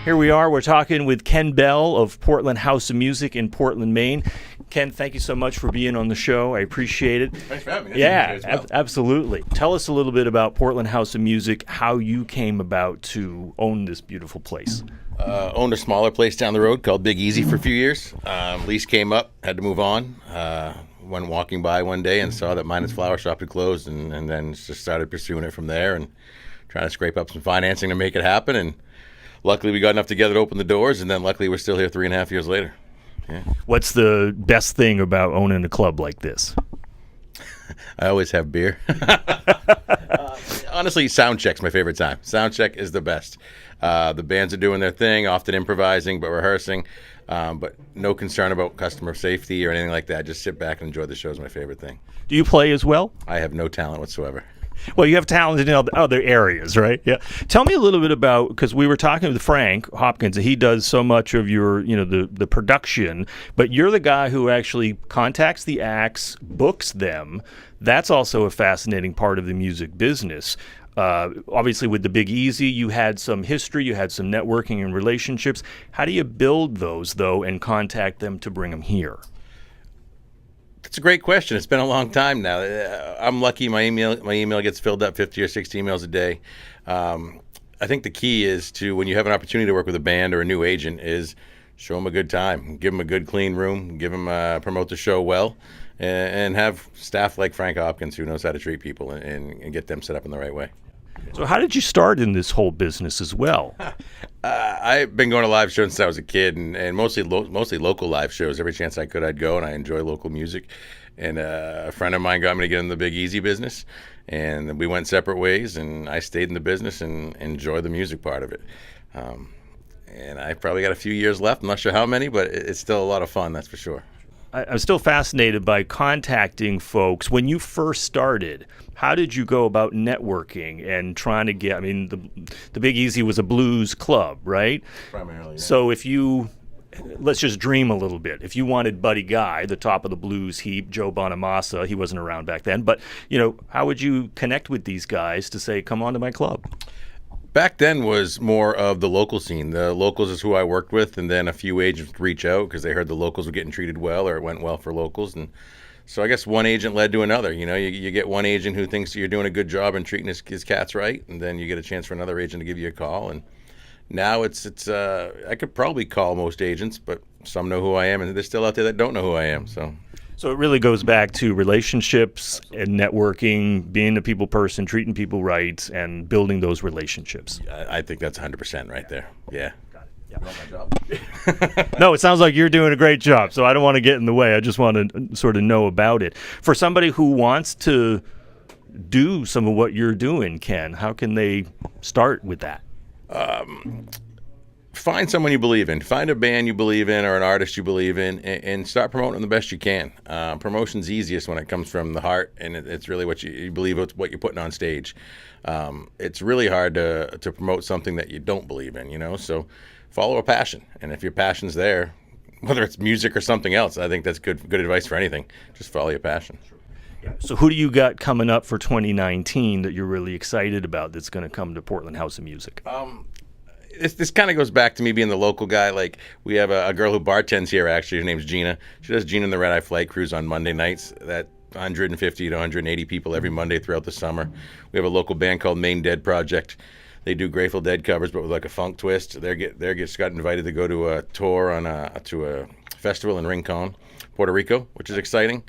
Here we are. We're talking with Ken Bell of Portland House of Music in Portland, Maine. Ken, thank you so much for being on the show. I appreciate it. Thanks for having me. Yeah, absolutely. Tell us a little bit about Portland House of Music, how you came about to own this beautiful place. Owned a smaller place down the road called Big Easy for a few years. Lease came up, had to move on. Went walking by one day and saw that Minus Flower Shop had closed, and then just started pursuing it from there and trying to scrape up some financing to make it happen. And luckily we got enough together to open the doors, and then luckily we're still here 3.5 years later. Yeah. What's the best thing about owning a club like this? I always have beer. Honestly, sound check's my favorite time. Sound check is the best. The bands are doing their thing, often improvising, but rehearsing. But no concern about customer safety or anything like that. Just sit back and enjoy the show is my favorite thing. Do you play as well? I have no talent whatsoever. Well, you have talent in other areas, right? Yeah. Tell me a little bit about, because we were talking with Frank Hopkins, and he does so much of your, the production, but you're the guy who actually contacts the acts, books them. That's also a fascinating part of the music business. Obviously, with the Big Easy, you had some history, you had some networking and relationships. How do you build those, though, and contact them to bring them here? That's a great question. It's been a long time now. I'm lucky my email gets filled up 50 or 60 emails a day. I think the key is to, when you have an opportunity to work with a band or a new agent, is show them a good time. Give them a good, clean room. Give them promote the show well. And have staff like Frank Hopkins who knows how to treat people and get them set up in the right way. So how did you start in this whole business as well? I've been going to live shows since I was a kid, and mostly local live shows. Every chance I could, I'd go, and I enjoy local music. And a friend of mine got me to get in the Big Easy business, and we went separate ways, and I stayed in the business and enjoyed the music part of it. And I probably got a few years left. I'm not sure how many, but it's still a lot of fun, that's for sure. I'm still fascinated by contacting folks. When you first started, how did you go about networking and trying to get, the Big Easy was a blues club, right? Primarily, yeah. So let's just dream a little bit. If you wanted Buddy Guy, the top of the blues heap, Joe Bonamassa, he wasn't around back then, but, how would you connect with these guys to say, come on to my club? Back then was more of the local scene. The locals is who I worked with, and then a few agents would reach out because they heard the locals were getting treated well, or it went well for locals. And so I guess one agent led to another. You get one agent who thinks you're doing a good job and treating his cats right, and then you get a chance for another agent to give you a call. And now it's I could probably call most agents, but some know who I am, and there's still out there that don't know who I am. So it really goes back to relationships and networking, being a people person, treating people right, and building those relationships. I think that's 100% right there. Yeah. Got it. Yeah. My job. No, it sounds like you're doing a great job, so I don't want to get in the way. I just want to sort of know about it. For somebody who wants to do some of what you're doing, Ken, how can they start with that? Find someone you believe in. Find a band you believe in or an artist you believe in, and start promoting the best you can. Promotion's easiest when it comes from the heart, and it's really what you believe, what you're putting on stage. It's really hard to promote something that you don't believe in, so follow a passion. And if your passion's there, whether it's music or something else, I think that's good advice for anything. Just follow your passion. So who do you got coming up for 2019 that you're really excited about that's going to come to Portland House of Music? This kind of goes back to me being the local guy. Like, we have a girl who bartends here, actually. Her name's Gina. She does Gina and the Red Eye Flight Cruise on Monday nights. That 150 to 180 people every Monday throughout the summer. We have a local band called Maine Dead Project. They do Grateful Dead covers, but with like a funk twist. They just got invited to go to a tour to a festival in Rincon, Puerto Rico, which is exciting.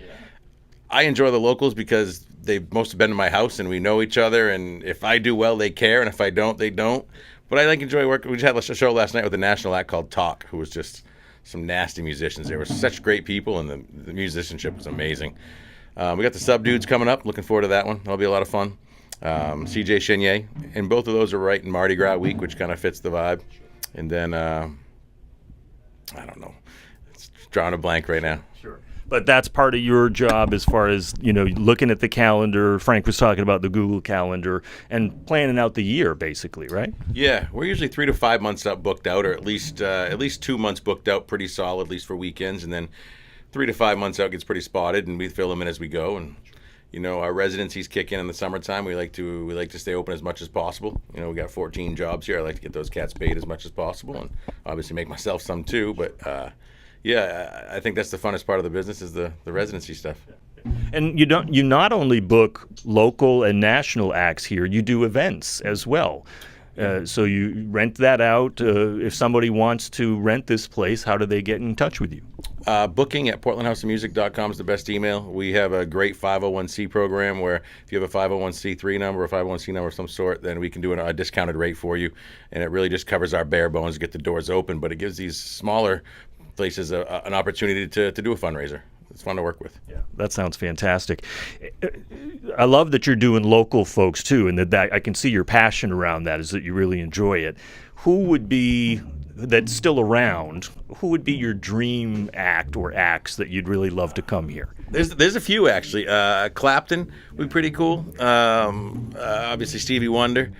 I enjoy the locals because they've mostly been to my house and we know each other. And if I do well, they care, and if I don't, they don't. But I enjoy working. We just had a show last night with a national act called Talk, who was just some nasty musicians. They were such great people, and the musicianship was amazing. We got the Sub Dudes coming up. Looking forward to that one. That'll be a lot of fun. CJ Chenier, and both of those are right in Mardi Gras week, which kind of fits the vibe. And then I don't know. It's drawing a blank right now. Sure. But that's part of your job as far as, looking at the calendar. Frank was talking about the Google Calendar and planning out the year, basically, right? Yeah, we're usually 3 to 5 months out booked out, or at least 2 months booked out pretty solid, at least for weekends. And then 3 to 5 months out gets pretty spotted, and we fill them in as we go. And, Our residencies kick in the summertime. We like to stay open as much as possible. We got 14 jobs here. I like to get those cats paid as much as possible, and obviously make myself some too. But yeah, I think that's the funnest part of the business is the residency stuff. And you not only book local and national acts here, you do events as well. So you rent that out. If somebody wants to rent this place, how do they get in touch with you? Booking at portlandhouseofmusic.com is the best email. We have a great 501c program where if you have a 501c3 number or 501c number of some sort, then we can do a discounted rate for you. And it really just covers our bare bones to get the doors open. But it gives these smaller places an opportunity to do a fundraiser. It's fun to work with. Yeah, that sounds fantastic. I love that you're doing local folks too, and that I can see your passion around that is that you really enjoy it. Who would be that's still around? Who would be your dream act or acts that you'd really love to come here? There's a few actually. Clapton would be pretty cool. Obviously Stevie Wonder.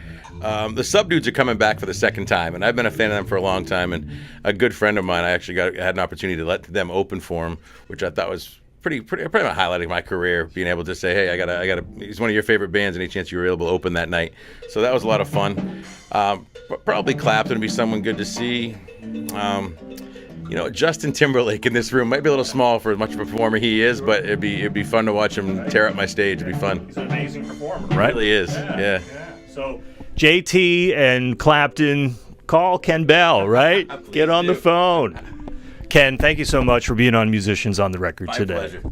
The Subdudes are coming back for the second time, and I've been a fan of them for a long time. And a good friend of mine, I actually had an opportunity to let them open for him, which I thought was pretty much highlighting my career. Being able to say, hey, I gotta. He's one of your favorite bands. Any chance you were able to open that night? So that was a lot of fun. Probably Clapton would be someone good to see. Justin Timberlake in this room might be a little small for as much of a performer he is, but it'd be fun to watch him tear up my stage. It'd be fun. He's an amazing performer, right? He really is. Yeah. So JT and Clapton, call Ken Bell, right? Get on the phone. Ken, thank you so much for being on Musicians on the Record today. My pleasure.